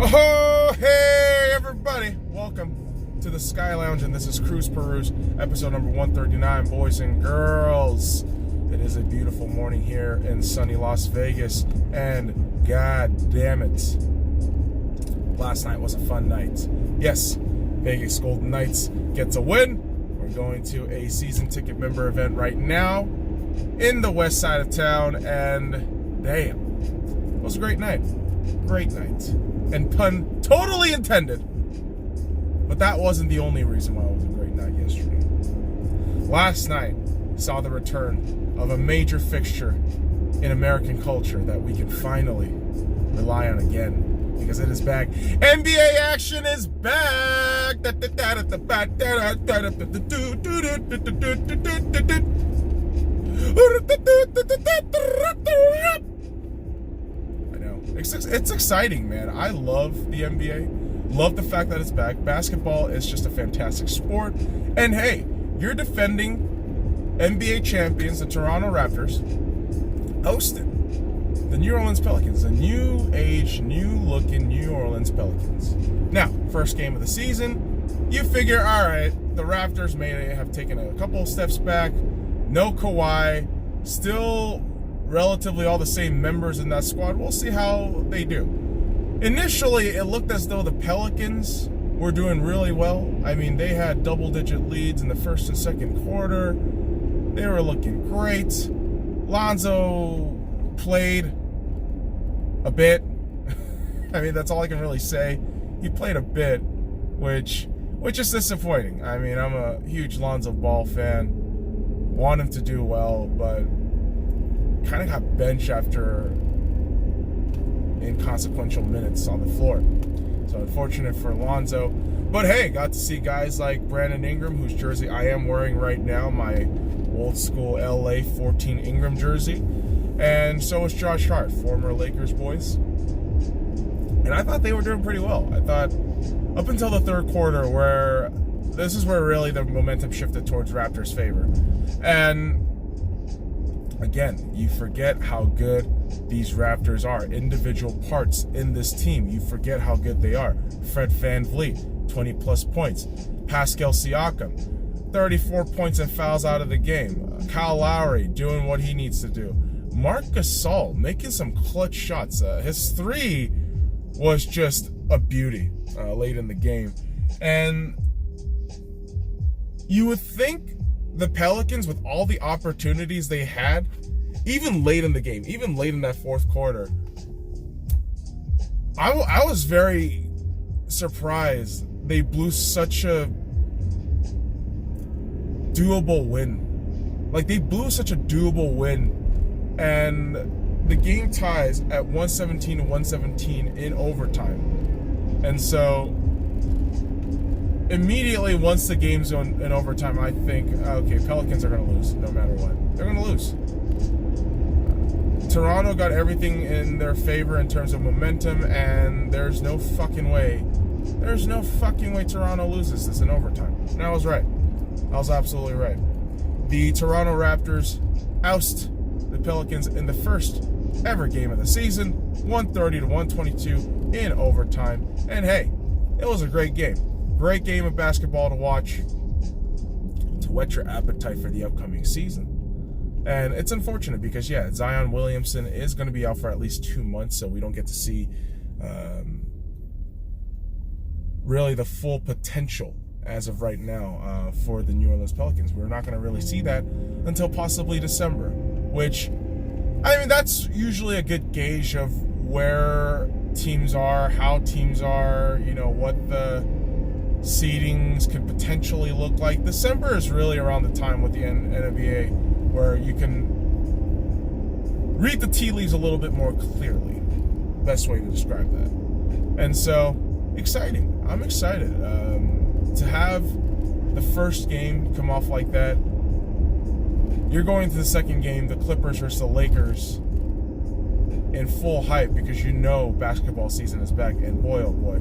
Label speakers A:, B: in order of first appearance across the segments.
A: Oh, hey everybody! Welcome to the Sky Lounge, and this is Cruise Peruse, episode number 139, boys and girls. It is a beautiful morning here in sunny Las Vegas, and god damn it, last night was a fun night. Yes, Vegas Golden Knights gets a win. We're going to a season ticket member event right now in the west side of town, and damn, it was a great night. Great night. And pun totally intended. But that wasn't the only reason why it was a great night yesterday. Last night saw the return of a major fixture in American culture that we can finally rely on again, because it is back. NBA action is back. It's exciting, man. I love the NBA. Love the fact that it's back. Basketball is just a fantastic sport. And hey, you're defending NBA champions, the Toronto Raptors, hosting the New Orleans Pelicans, the new age, new looking New Orleans Pelicans. Now, first game of the season, you figure, all right, the Raptors may have taken a couple steps back. No Kawhi, still relatively all the same members in that squad. We'll see how they do. Initially, it looked as though the Pelicans were doing really well. I mean, they had double-digit leads in the first and second quarter. They were looking great. Lonzo played a bit. I mean, that's all I can really say. He played a bit, which is disappointing. I mean, I'm a huge Lonzo Ball fan. Want him to do well, but kind of got benched after inconsequential minutes on the floor. So unfortunate for Lonzo. But hey, got to see guys like Brandon Ingram, whose jersey I am wearing right now, my old school LA 14 Ingram jersey. And so was Josh Hart, former Lakers boys. And I thought they were doing pretty well. I thought up until the third quarter, where this is where really the momentum shifted towards Raptors' favor. And again, you forget how good these Raptors are. Individual parts in this team, you forget how good they are. Fred VanVleet, 20-plus points. Pascal Siakam, 34 points and fouls out of the game. Kyle Lowry doing what he needs to do. Marc Gasol making some clutch shots. His three was just a beauty late in the game. And you would think the Pelicans, with all the opportunities they had, even late in the game, even late in that fourth quarter, I was very surprised they blew such a doable win. Like, they blew such a doable win, and the game ties at 117-117 in overtime. And so immediately, once the game's in overtime, I think, okay, Pelicans are going to lose no matter what. They're going to lose. Toronto got everything in their favor in terms of momentum, and there's no fucking way Toronto loses this in overtime. And I was right. I was absolutely right. The Toronto Raptors oust the Pelicans in the first ever game of the season, 130-122 in overtime. And hey, it was a great game. Great game of basketball to watch, to whet your appetite for the upcoming season. And it's unfortunate because, yeah, Zion Williamson is going to be out for at least 2 months, so we don't get to see really the full potential as of right now for the New Orleans Pelicans. We're not going to really see that until possibly December, which, I mean, that's usually a good gauge of where teams are, how teams are, you know, what the seedings could potentially look like. December is really around the time with the NBA where you can read the tea leaves a little bit more clearly. Best way to describe that. And so, exciting. I'm excited to have the first game come off like that. You're going to the second game, the Clippers versus the Lakers, in full hype, because you know basketball season is back. And boy, oh boy,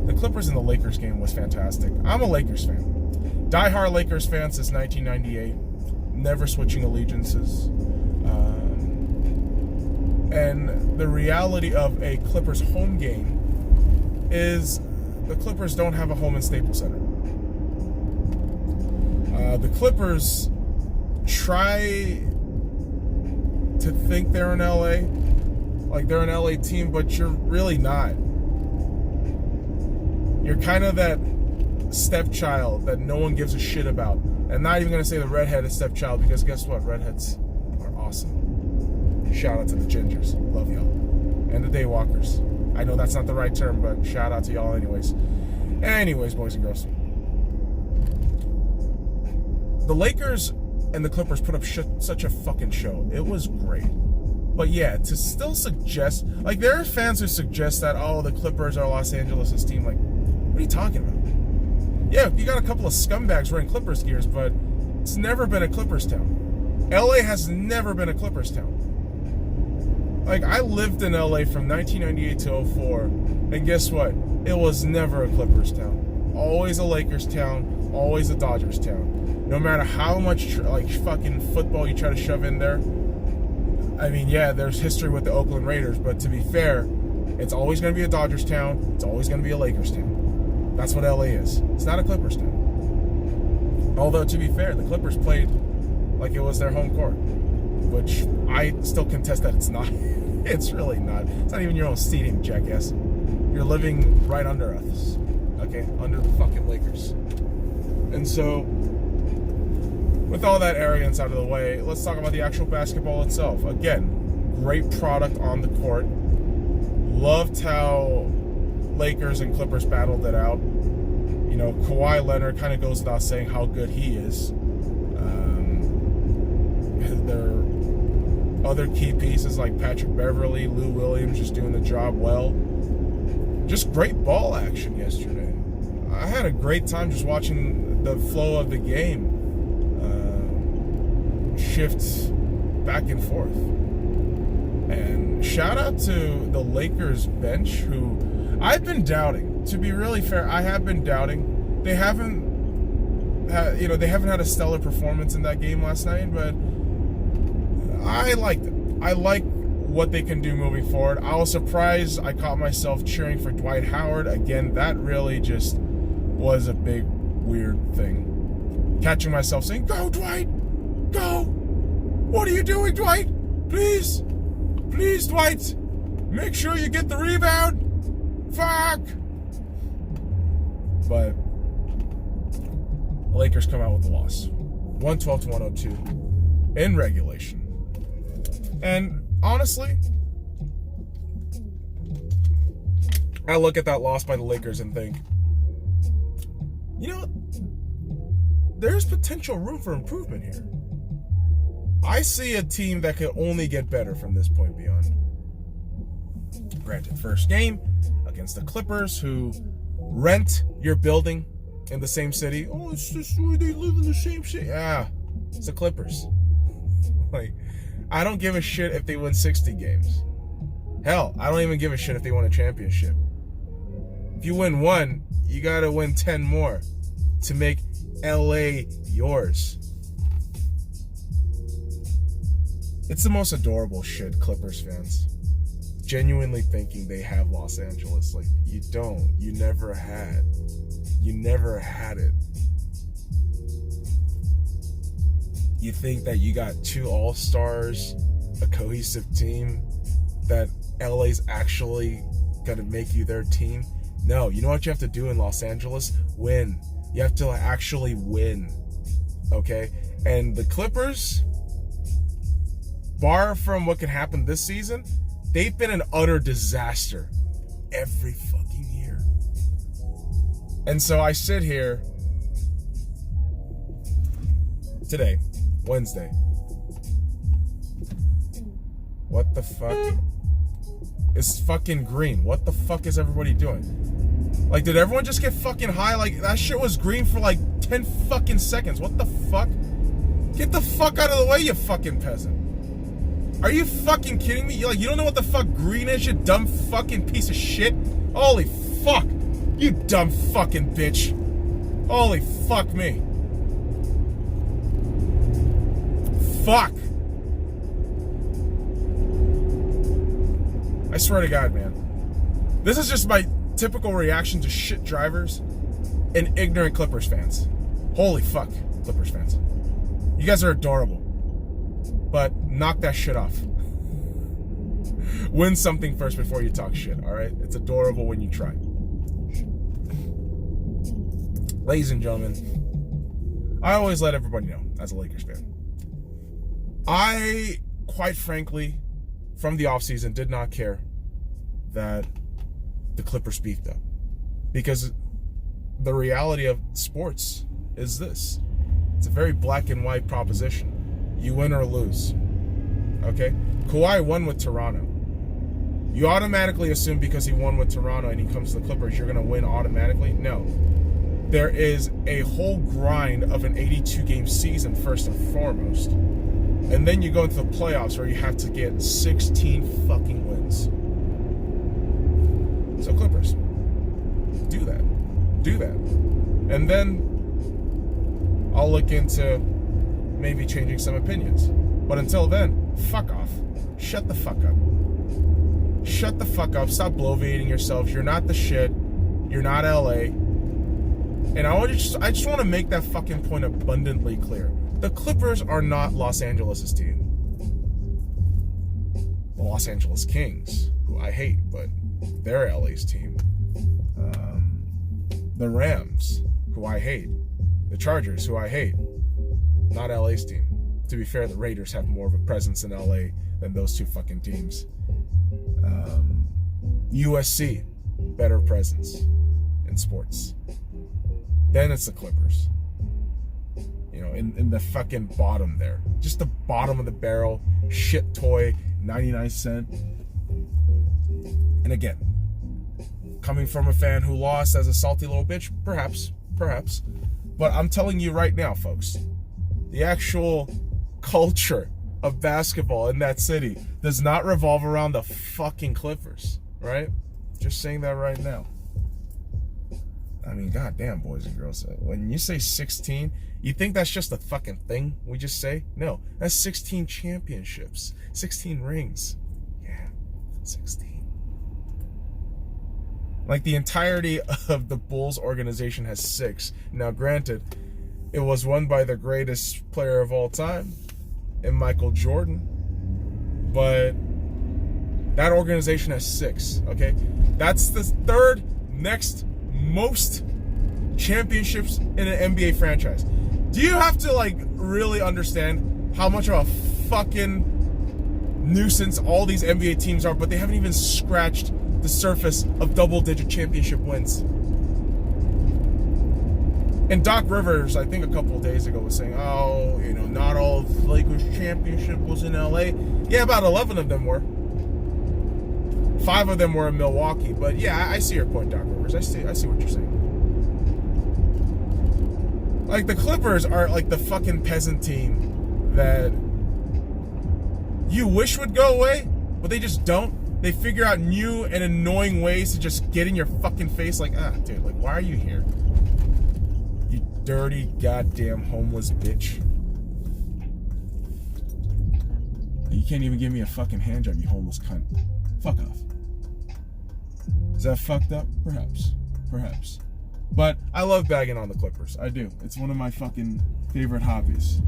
A: the Clippers and the Lakers game was fantastic. I'm a Lakers fan. Die-hard Lakers fan since 1998. Never switching allegiances. And the reality of a Clippers home game is the Clippers don't have a home in Staples Center. The Clippers try to think they're in LA, like they're an LA team, but you're really not. You're kind of that stepchild that no one gives a shit about. And not even going to say the redheaded stepchild, because guess what? Redheads are awesome. Shout out to the Gingers. Love y'all. And the Daywalkers. I know that's not the right term, but shout out to y'all anyways. Anyways, boys and girls. The Lakers and the Clippers put up such a fucking show. It was great. But yeah, to still suggest, like, there are fans who suggest that, oh, the Clippers are Los Angeles' team. Like, what are you talking about? Yeah, you got a couple of scumbags wearing Clippers gears, but it's never been a Clippers town. LA has never been a Clippers town. Like, I lived in LA from 1998 to 04, and guess what? It was never a Clippers town. Always a Lakers town, always a Dodgers town. No matter how much fucking football you try to shove in there. I mean, yeah, there's history with the Oakland Raiders, but to be fair, it's always going to be a Dodgers town. It's always going to be a Lakers town. That's what LA is. It's not a Clippers town. Although, to be fair, the Clippers played like it was their home court, which I still contest that it's not. It's really not. It's not even your own stadium, jackass. You're living right under us, okay? Under the fucking Lakers. And so, with all that arrogance out of the way, let's talk about the actual basketball itself. Again, great product on the court. Loved how Lakers and Clippers battled it out. You know, Kawhi Leonard kind of goes without saying how good he is. Their other key pieces like Patrick Beverley, Lou Williams just doing the job well. Just great ball action yesterday. I had a great time just watching the flow of the game shift back and forth. And shout out to the Lakers bench, who I've been doubting. To be really fair, I have been doubting. They haven't had a stellar performance in that game last night, but I liked it. I like what they can do moving forward. I was surprised I caught myself cheering for Dwight Howard. Again, that really just was a big, weird thing. Catching myself saying, "Go, Dwight! Go! What are you doing, Dwight? Please! Please, Dwight! Make sure you get the rebound! Fuck!" But the Lakers come out with the loss. 112-102 in regulation. And honestly, I look at that loss by the Lakers and think, you know, there's potential room for improvement here. I see a team that could only get better from this point beyond. Granted, first game against the Clippers, who rent your building in the same city. Oh, it's just where they live in the same city. Yeah, it's the Clippers. Like, I don't give a shit if they win 60 games. Hell, I don't even give a shit if they win a championship. If you win one, you gotta win 10 more to make LA yours. It's the most adorable shit, Clippers fans. Genuinely thinking they have Los Angeles. Like, you don't. You never had. You never had it. You think that you got two all-stars, a cohesive team, that LA's actually gonna make you their team? No, you know what you have to do in Los Angeles? Win. You have to actually win. Okay? And the Clippers, bar from what can happen this season, they've been an utter disaster every fucking year. And so I sit here today, Wednesday. What the fuck? It's fucking green. What the fuck is everybody doing? Like, did everyone just get fucking high? Like, that shit was green for like 10 fucking seconds. What the fuck? Get the fuck out of the way, you fucking peasant. Are you fucking kidding me? You don't know what the fuck green is, you dumb fucking piece of shit? Holy fuck. You dumb fucking bitch. Holy fuck me. Fuck. I swear to God, man. This is just my typical reaction to shit drivers and ignorant Clippers fans. Holy fuck, Clippers fans. You guys are adorable. But knock that shit off. Win something first before you talk shit, alright? It's adorable when you try. Ladies and gentlemen, I always let everybody know, as a Lakers fan, I, quite frankly, from the offseason, did not care that the Clippers beefed up. Because the reality of sports is this. It's a very black and white proposition. You win or lose. Okay? Kawhi won with Toronto. You automatically assume because he won with Toronto and he comes to the Clippers, you're going to win automatically? No. There is a whole grind of an 82-game season, first and foremost. And then you go into the playoffs where you have to get 16 fucking wins. So Clippers, do that. Do that. And then I'll look into maybe changing some opinions. But until then, fuck off. Shut the fuck up. Shut the fuck up. Stop bloviating yourselves. You're not the shit. You're not LA. And I just want to make that fucking point abundantly clear. The Clippers are not Los Angeles' team. The Los Angeles Kings, who I hate, but they're LA's team. The Rams, who I hate. The Chargers, who I hate. Not LA's team. To be fair, the Raiders have more of a presence in LA than those two fucking teams. USC, better presence in sports. Then it's the Clippers. You know, in the fucking bottom there. Just the bottom of the barrel. Shit toy, 99 cent. And again, coming from a fan who lost as a salty little bitch, perhaps. But I'm telling you right now, folks, the actual culture of basketball in that city does not revolve around the fucking Clippers, right? Just saying that right now. I mean, goddamn, boys and girls. When you say 16, you think that's just a fucking thing we just say? No, that's 16 championships, 16 rings. Yeah, 16. Like, the entirety of the Bulls organization has 6. Now, granted, it was won by the greatest player of all time, in Michael Jordan. But that organization has 6, okay? That's the third next most championships in an NBA franchise. Do you have to, like, really understand how much of a fucking nuisance all these NBA teams are, but they haven't even scratched the surface of double-digit championship wins? And Doc Rivers, I think a couple of days ago, was saying, oh, you know, not all of the Lakers championship was in LA. Yeah, about 11 of them were. 5 of them were in Milwaukee. But yeah, I see your point, Doc Rivers. I see what you're saying. Like, the Clippers are like the fucking peasant team that you wish would go away, but they just don't. They figure out new and annoying ways to just get in your fucking face. Like, dude, like, why are you here? You dirty goddamn homeless bitch. You can't even give me a fucking hand job, you homeless cunt. Fuck off. Is that fucked up? Perhaps. But I love bagging on the Clippers. I do. It's one of my fucking favorite hobbies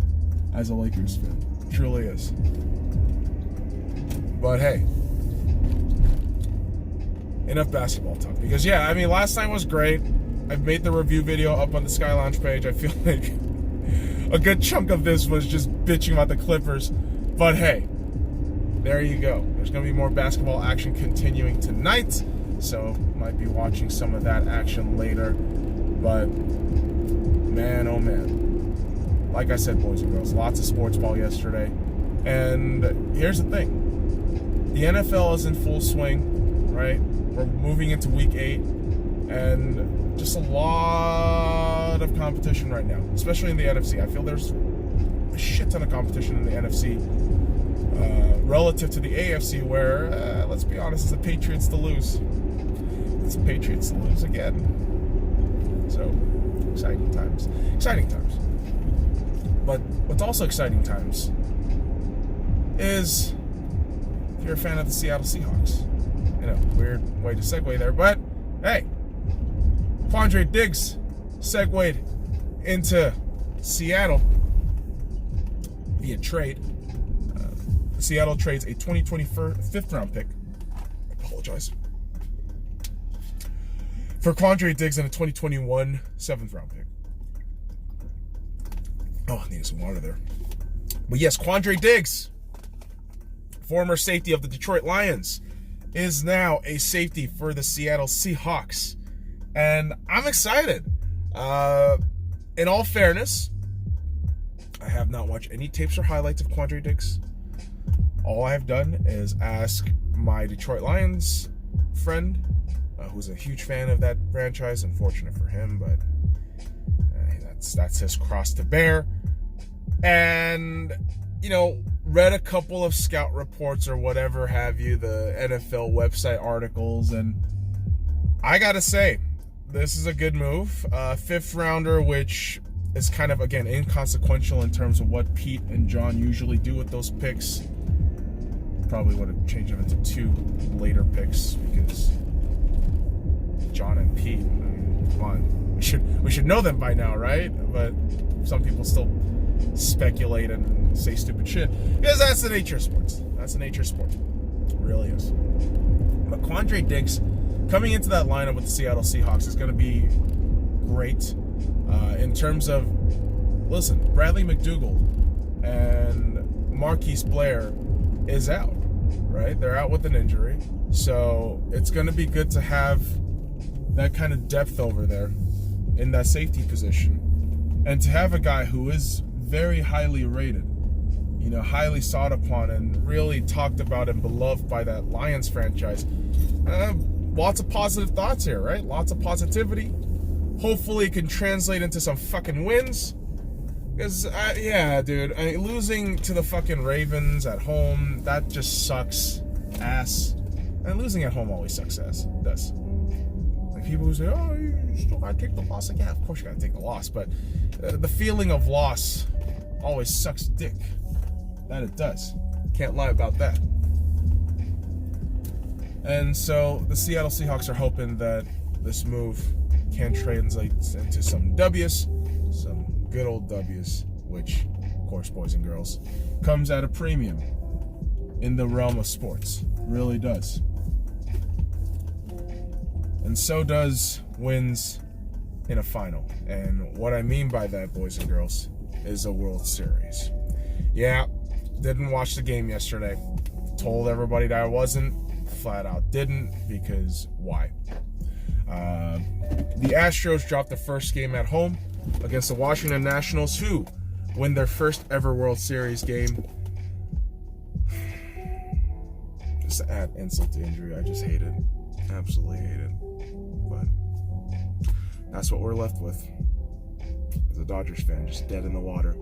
A: as a Lakers fan. It truly is. But hey, enough basketball talk. Because yeah, I mean, last time was great. I've made the review video up on the SkyLounge page. I feel like a good chunk of this was just bitching about the Clippers. But hey, there you go. There's going to be more basketball action continuing tonight. So might be watching some of that action later. But man, oh man. Like I said, boys and girls, lots of sports ball yesterday. And here's the thing. The NFL is in full swing, right? We're moving into week 8. And just a lot of competition right now, especially in the NFC. I feel there's a shit ton of competition in the NFC relative to the AFC, where, let's be honest, it's the Patriots to lose. It's the Patriots to lose again. So, exciting times. Exciting times. But what's also exciting times is if you're a fan of the Seattle Seahawks. You know, weird way to segue there, but hey, Quandre Diggs segued into Seattle via trade. Seattle trades a 2024 fifth-round pick. I apologize. For Quandre Diggs and a 2021 seventh-round pick. Oh, I needed some water there. But yes, Quandre Diggs, former safety of the Detroit Lions, is now a safety for the Seattle Seahawks. And I'm excited. In all fairness, I have not watched any tapes or highlights of Quandre Diggs. All I have done is ask my Detroit Lions friend, who's a huge fan of that franchise. Unfortunate for him, but that's his cross to bear. And, read a couple of scout reports or whatever have you, the NFL website articles, and I gotta say, this is a good move. Fifth rounder, which is kind of, again, inconsequential in terms of what Pete and John usually do with those picks. Probably would have changed them into 2 later picks because John and Pete, come on, we should know them by now, right? But some people still speculate and say stupid shit because that's the nature of sports. That's the nature of sports. It really is. But Quandre Diggs coming into that lineup with the Seattle Seahawks is going to be great in terms of, listen, Bradley McDougald and Marquise Blair is out, right? They're out with an injury. So it's going to be good to have that kind of depth over there in that safety position. And to have a guy who is very highly rated, highly sought upon and really talked about and beloved by that Lions franchise. Lots of positive thoughts here, right? Lots of positivity. Hopefully it can translate into some fucking wins. Because, dude, losing to the fucking Ravens at home, that just sucks ass. And losing at home always sucks ass. It does. Like people who say, oh, you still gotta take the loss. Like, yeah, of course you gotta take the loss. But the feeling of loss always sucks dick. That it does. Can't lie about that. And so the Seattle Seahawks are hoping that this move can translate into some W's, some good old W's, which, of course, boys and girls, comes at a premium in the realm of sports. Really does. And so does wins in a final. And what I mean by that, boys and girls, is a World Series. Yeah, didn't watch the game yesterday. Told everybody that I wasn't. Flat out didn't, because why? The Astros dropped the first game at home against the Washington Nationals, who win their first ever World Series game. Just to add insult to injury, I just hate it. Absolutely hate it. But that's what we're left with. As a Dodgers fan, just dead in the water.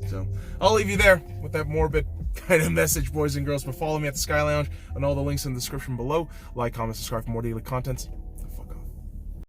A: So I'll leave you there with that morbid kind of message, boys and girls. But follow me at the Sky Lounge and all the links in the description below. Like, comment, subscribe for more daily content.